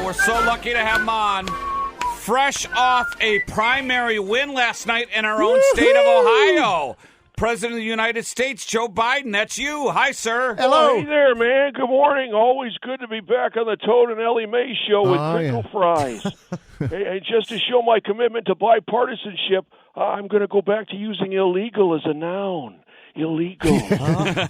We're so lucky to have him on. Fresh off a primary win last night in our own state of Ohio. President of the United States, Joe Biden, that's you. Hi, sir. Hello. Hey there, man. Good morning. Always good to be back on the Toad and Ellie Mae show with crinkle fries. Hey, just to show my commitment to bipartisanship, I'm going to go back to using illegal as a noun. Illegal.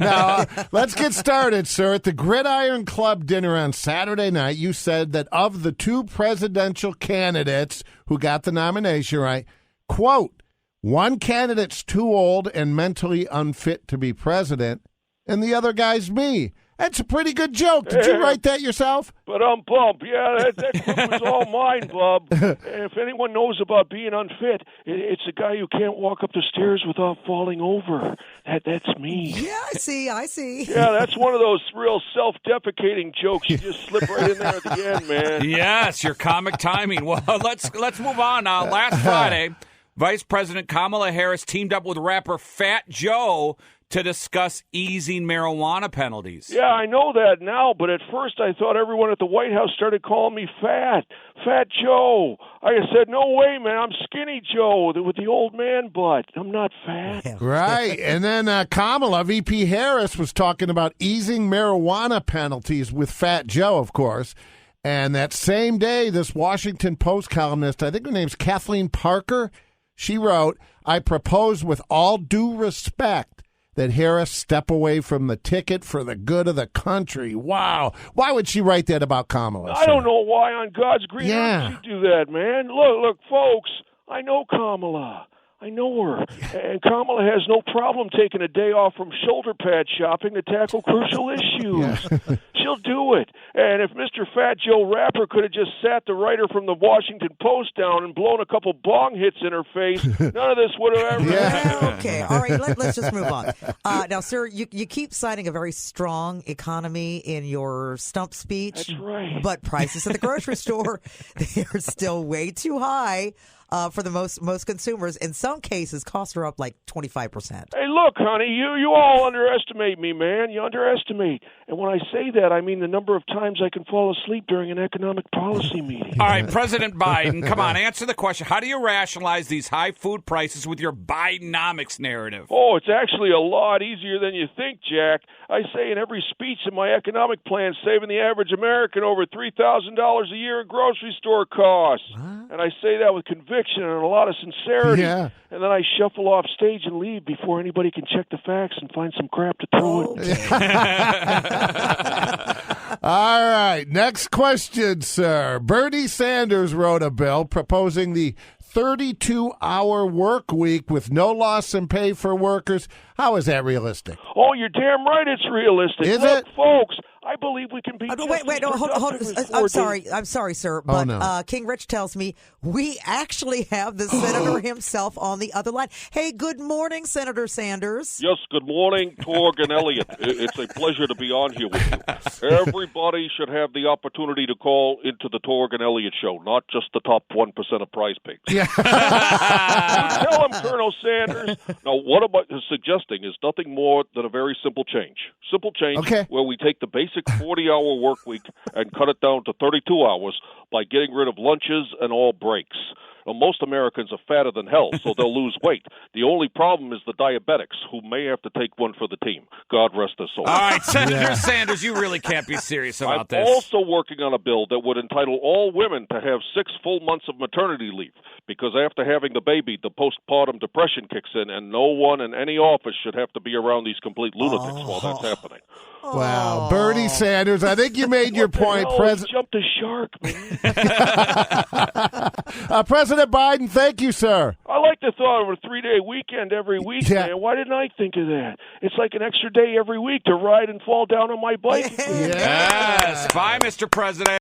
Now, let's get started, sir. At the Gridiron Club dinner on Saturday night, you said that of the two presidential candidates who got the nomination, right, quote, one candidate's too old and mentally unfit to be president, and the other guy's me. That's a pretty good joke. Did you write that yourself? But Bub, yeah, that clip was all mine, Bub. And if anyone knows about being unfit, it's a guy who can't walk up the stairs without falling over. That's me. Yeah, I see. Yeah, that's one of those real self-defecating jokes. You just slip right in there at the end, man. Yes, your comic timing. Well, let's move on. Last Friday, Vice President Kamala Harris teamed up with rapper Fat Joe to discuss easing marijuana penalties. Yeah, I know that now, but at first I thought everyone at the White House started calling me Fat Joe. I said, no way, man, I'm Skinny Joe with the old man butt. I'm not fat. Right, and then Kamala, VP Harris, was talking about easing marijuana penalties with Fat Joe, of course. And that same day, this Washington Post columnist, I think her name's Kathleen Parker, she wrote, I propose with all due respect that Harris step away from the ticket for the good of the country. Wow. Why would she write that about Kamala? I don't know why on God's green earth she'd do that, man. Look, folks, I know Kamala. I know her. And Kamala has no problem taking a day off from shoulder pad shopping to tackle crucial issues. Yeah. She'll do it. And if Mr. Fat Joe Rapper could have just sat the writer from the Washington Post down and blown a couple bong hits in her face, none of this would have ever happened. Okay, all right, let's just move on. Now, sir, you keep citing a very strong economy in your stump speech. That's right. But prices at the grocery store, they're still way too high. For the most consumers. In some cases, costs are up like 25%. Hey, look, honey, you all underestimate me, man. You underestimate. And when I say that, I mean the number of times I can fall asleep during an economic policy meeting. All right, President Biden, come on, answer the question. How do you rationalize these high food prices with your Bidenomics narrative? Oh, it's actually a lot easier than you think, Jack. I say in every speech in my economic plan, saving the average American over $3,000 a year in grocery store costs. What? And I say that with conviction and a lot of sincerity. Yeah. And then I shuffle off stage and leave before anybody can check the facts and find some crap to throw it. All right, next question, sir. Bernie Sanders wrote a bill proposing the 32-hour work week with no loss in pay for workers. How is that realistic? Oh, you're damn right it's realistic. Is Look, it? Folks, I believe we can be hold on. I'm sorry, sir, but King Rich tells me we actually have the senator himself on the other line. Hey, good morning, Senator Sanders. Yes, good morning, Torg and Elliott. It's a pleasure to be on here with you. Everybody should have the opportunity to call into the Torg and Elliott show, not just the top 1% of prize pigs. Yeah. You tell him, Colonel Sanders. Now, what about suggesting is nothing more than a very simple change. Simple change where we take the basic 40-hour work week and cut it down to 32 hours by getting rid of lunches and all breaks. Well, most Americans are fatter than hell, so they'll lose weight. The only problem is the diabetics, who may have to take one for the team. God rest their soul. All right, Senator Sanders, you really can't be serious about this. I'm also working on a bill that would entitle all women to have 6 full months of maternity leave, because after having the baby, the postpartum depression kicks in, and no one in any office should have to be around these complete lunatics while that's happening. Wow, Bernie Sanders, I think you made your point. Jumped a shark, man. President Biden, thank you, sir. I like the thought of a 3-day weekend every week, man. Why didn't I think of that? It's like an extra day every week to ride and fall down on my bike. Yes. Bye, Mr. President.